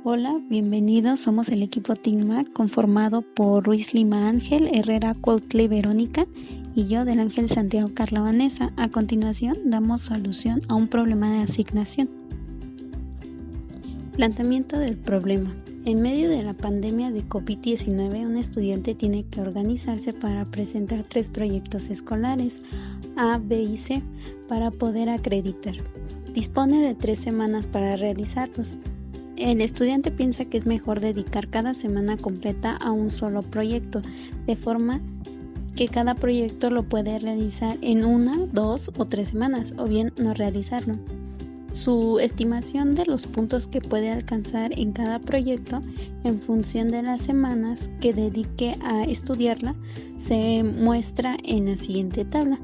Hola, bienvenidos. Somos el equipo TICMAC conformado por Ruiz Lima Ángel, Herrera Cuautle Verónica y yo del Ángel Santiago Carla Vanessa. A continuación, damos solución a un problema de asignación. Planteamiento del problema. En medio de la pandemia de COVID-19, un estudiante tiene que organizarse para presentar 3 proyectos escolares, A, B y C, para poder acreditar. Dispone de 3 semanas para realizarlos. El estudiante piensa que es mejor dedicar cada semana completa a un solo proyecto, de forma que cada proyecto lo puede realizar en 1, 2 o 3 semanas, o bien no realizarlo. Su estimación de los puntos que puede alcanzar en cada proyecto en función de las semanas que dedique a estudiarla se muestra en la siguiente tabla.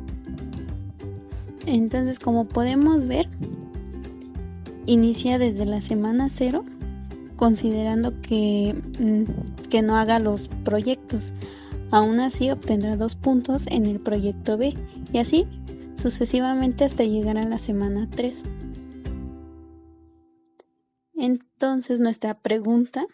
Entonces, como podemos ver, inicia desde la semana 0, considerando que no haga los proyectos. Aún así obtendrá 2 puntos en el proyecto B y así sucesivamente hasta llegar a la semana 3. Entonces nuestra pregunta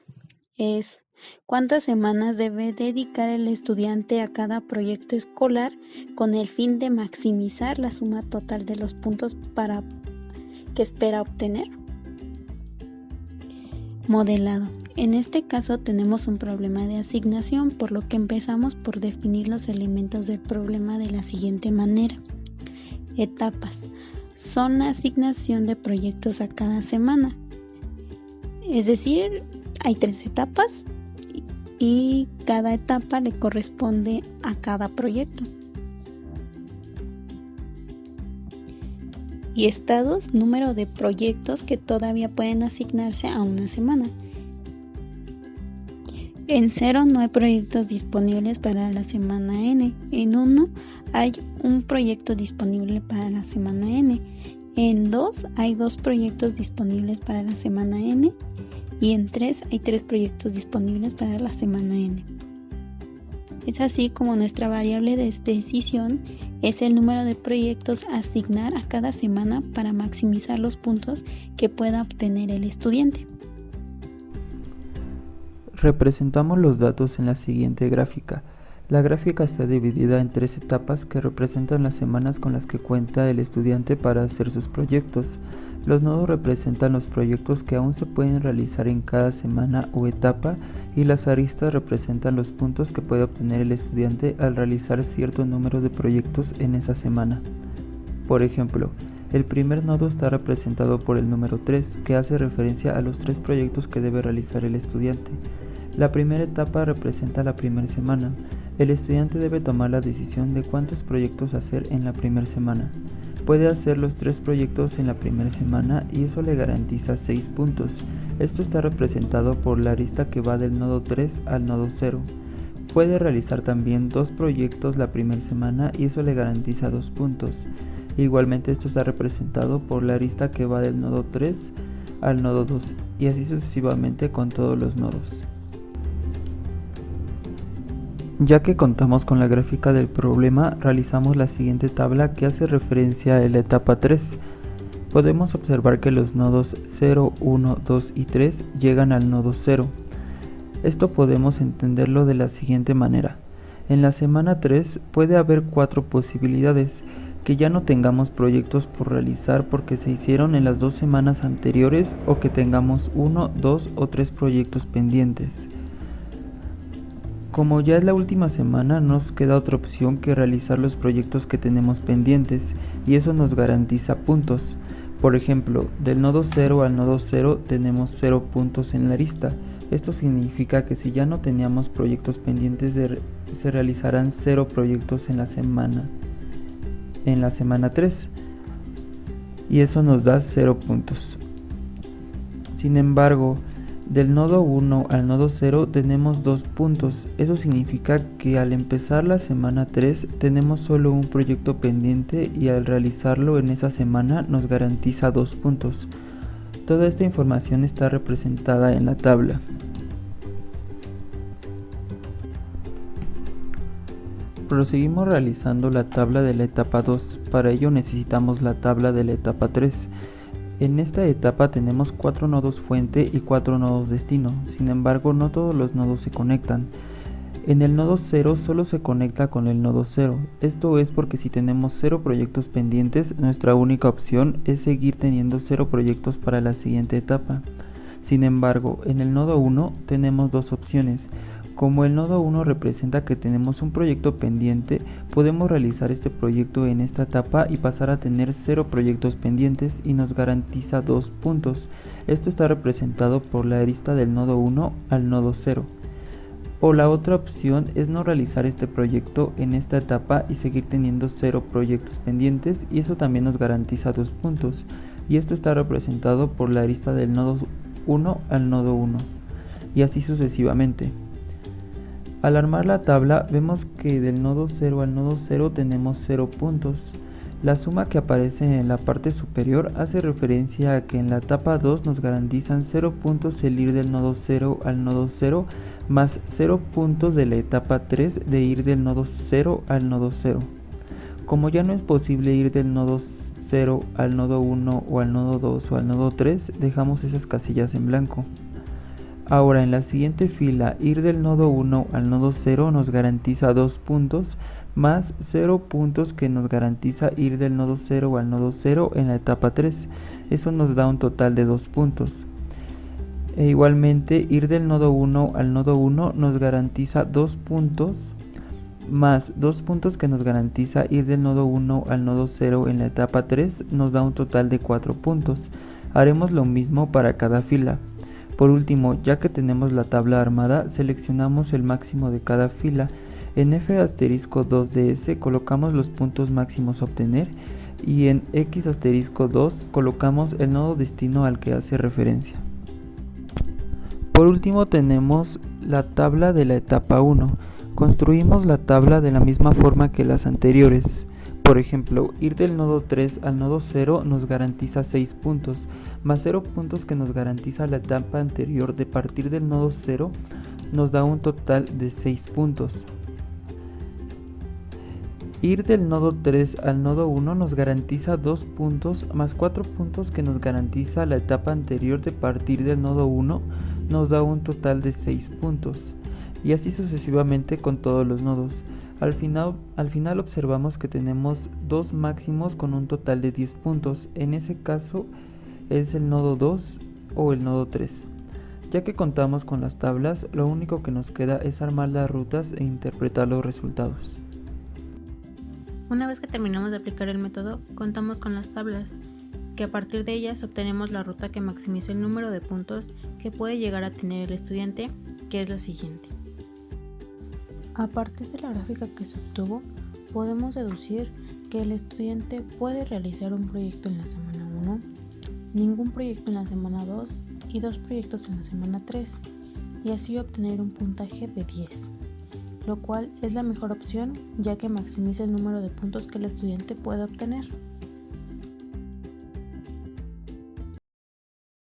es: ¿cuántas semanas debe dedicar el estudiante a cada proyecto escolar con el fin de maximizar la suma total de los puntos que espera obtener? Modelado. En este caso tenemos un problema de asignación, por lo que empezamos por definir los elementos del problema de la siguiente manera. Etapas. Son la asignación de proyectos a cada semana. Es decir, hay 3 etapas y cada etapa le corresponde a cada proyecto. Y estados, número de proyectos que todavía pueden asignarse a una semana. En 0 no hay proyectos disponibles para la semana N. En 1 hay un proyecto disponible para la semana N. En 2 hay 2 proyectos disponibles para la semana N. Y en 3 hay 3 proyectos disponibles para la semana N. Es así como nuestra variable de decisión es el número de proyectos a asignar a cada semana para maximizar los puntos que pueda obtener el estudiante. Representamos los datos en la siguiente gráfica. La gráfica está dividida en 3 etapas que representan las semanas con las que cuenta el estudiante para hacer sus proyectos. Los nodos representan los proyectos que aún se pueden realizar en cada semana o etapa, y las aristas representan los puntos que puede obtener el estudiante al realizar cierto número de proyectos en esa semana. Por ejemplo, el primer nodo está representado por el número 3, que hace referencia a los 3 proyectos que debe realizar el estudiante. La primera etapa representa la primera semana. El estudiante debe tomar la decisión de cuántos proyectos hacer en la primera semana. Puede hacer los 3 proyectos en la primera semana y eso le garantiza 6 puntos. Esto está representado por la arista que va del nodo 3 al nodo 0. Puede realizar también 2 proyectos la primera semana y eso le garantiza 2 puntos. Igualmente esto está representado por la arista que va del nodo 3 al nodo 2 y así sucesivamente con todos los nodos. Ya que contamos con la gráfica del problema, realizamos la siguiente tabla que hace referencia a la etapa 3. Podemos observar que los nodos 0, 1, 2 y 3 llegan al nodo 0. Esto podemos entenderlo de la siguiente manera. En la semana 3 puede haber 4 posibilidades: que ya no tengamos proyectos por realizar porque se hicieron en las 2 semanas anteriores, o que tengamos 1, 2 o 3 proyectos pendientes. Como ya es la última semana, nos queda otra opción que realizar los proyectos que tenemos pendientes, y eso nos garantiza puntos. Por ejemplo, del nodo 0 al nodo 0 tenemos 0 puntos en la arista. Esto significa que si ya no teníamos proyectos pendientes, se realizarán 0 proyectos en la semana 3, y eso nos da 0 puntos. Sin embargo, del nodo 1 al nodo 0 tenemos 2 puntos. Eso significa que al empezar la semana 3 tenemos solo un proyecto pendiente y al realizarlo en esa semana nos garantiza 2 puntos. Toda esta información está representada en la tabla. Proseguimos realizando la tabla de la etapa 2. Para ello necesitamos la tabla de la etapa 3. En esta etapa tenemos 4 nodos fuente y 4 nodos destino, sin embargo no todos los nodos se conectan. En el nodo 0 solo se conecta con el nodo 0, esto es porque si tenemos 0 proyectos pendientes, nuestra única opción es seguir teniendo 0 proyectos para la siguiente etapa. Sin embargo, en el nodo 1 tenemos dos opciones. Como el nodo 1 representa que tenemos un proyecto pendiente, podemos realizar este proyecto en esta etapa y pasar a tener 0 proyectos pendientes y nos garantiza 2 puntos. Esto está representado por la arista del nodo 1 al nodo 0. O la otra opción es no realizar este proyecto en esta etapa y seguir teniendo 0 proyectos pendientes, y eso también nos garantiza 2 puntos. Y esto está representado por la arista del nodo 1 al nodo 1. Y así sucesivamente. Al armar la tabla vemos que del nodo 0 al nodo 0 tenemos 0 puntos. La suma que aparece en la parte superior hace referencia a que en la etapa 2 nos garantizan 0 puntos el ir del nodo 0 al nodo 0 más 0 puntos de la etapa 3 de ir del nodo 0 al nodo 0. Como ya no es posible ir del nodo 0 al nodo 1 o al nodo 2 o al nodo 3, dejamos esas casillas en blanco. Ahora en la siguiente fila, ir del nodo 1 al nodo 0 nos garantiza 2 puntos más 0 puntos que nos garantiza ir del nodo 0 al nodo 0 en la etapa 3. Eso nos da un total de 2 puntos. E igualmente ir del nodo 1 al nodo 1 nos garantiza 2 puntos más 2 puntos que nos garantiza ir del nodo 1 al nodo 0 en la etapa 3 nos da un total de 4 puntos. Haremos lo mismo para cada fila. Por último, ya que tenemos la tabla armada, seleccionamos el máximo de cada fila. En F*2 de S colocamos los puntos máximos a obtener y en X*2 colocamos el nodo destino al que hace referencia. Por último tenemos la tabla de la etapa 1. Construimos la tabla de la misma forma que las anteriores. Por ejemplo, ir del nodo 3 al nodo 0 nos garantiza 6 puntos, más 0 puntos que nos garantiza la etapa anterior de partir del nodo 0 nos da un total de 6 puntos. Ir del nodo 3 al nodo 1 nos garantiza 2 puntos, más 4 puntos que nos garantiza la etapa anterior de partir del nodo 1 nos da un total de 6 puntos. Y así sucesivamente con todos los nodos. Al final observamos que tenemos dos máximos con un total de 10 puntos, en ese caso es el nodo 2 o el nodo 3. Ya que contamos con las tablas, lo único que nos queda es armar las rutas e interpretar los resultados. Una vez que terminamos de aplicar el método, contamos con las tablas, que a partir de ellas obtenemos la ruta que maximiza el número de puntos que puede llegar a tener el estudiante, que es la siguiente. A partir de la gráfica que se obtuvo, podemos deducir que el estudiante puede realizar un proyecto en la semana 1, ningún proyecto en la semana 2 y 2 proyectos en la semana 3, y así obtener un puntaje de 10, lo cual es la mejor opción ya que maximiza el número de puntos que el estudiante puede obtener.